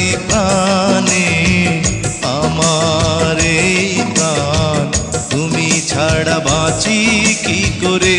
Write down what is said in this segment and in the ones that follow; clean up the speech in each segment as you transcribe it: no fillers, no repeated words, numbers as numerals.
তোমারি প্রাণে আমার এই প্রাণ, তুমি ছাড়া বাঁচি কি করে।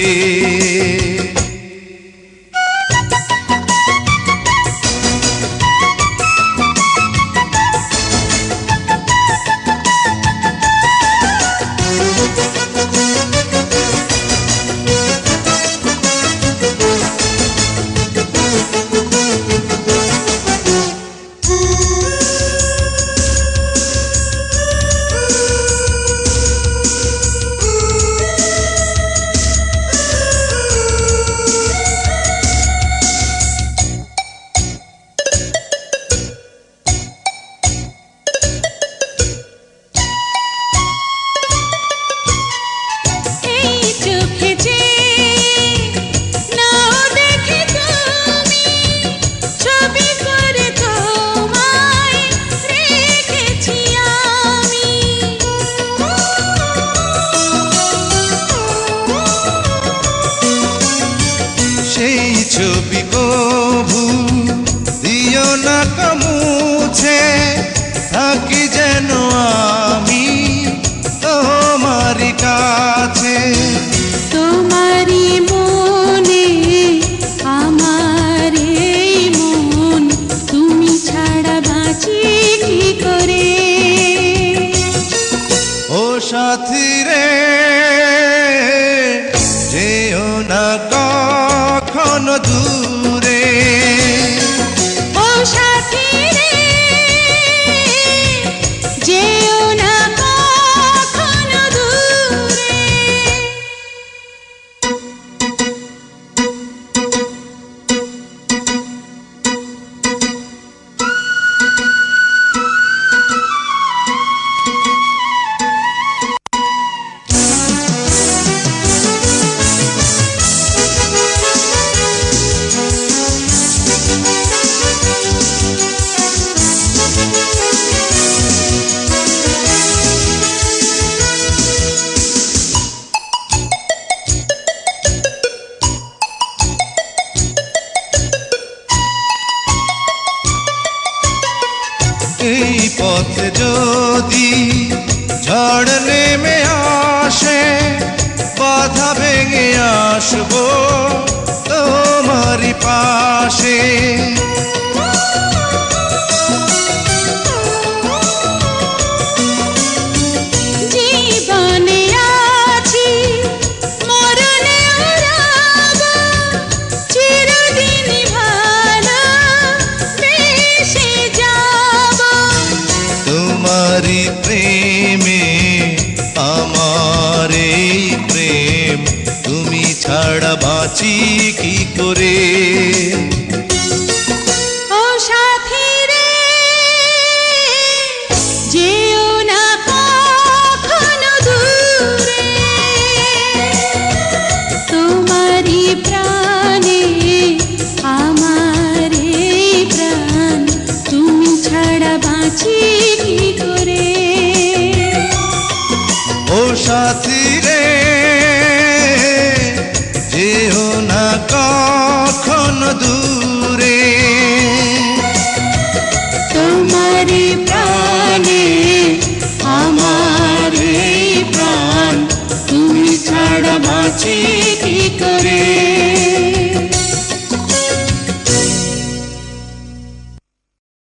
সেই ছবি কভু দিও না মুছে, থাকি যেন আমি তোমারি কাছে। তোমারি মনে আমার এই মন, তুমি ছাড়া বাঁচি কি করে। ও সাথী রে যেও না কখনো দূরে, ও সাথী রে যেও না কখনো দূরে। এই পথে যদি ঝড় নেমে আসে, বাধা ভেঙে আসবো তোমারি পাশে। জীবনে আছি মরণে রব, চিরদিন ভালো বেশে যাব। তোমারি প্রেমে আমার এই প্রেম, তুমি ছাড়া বাঁচি কি করে। ও সাথী রে যেও না কখনো দূরে, তোমারি প্রাণে আমার এই প্রাণ, তুমি ছাড়া বাঁচি কি করে। ও সাথী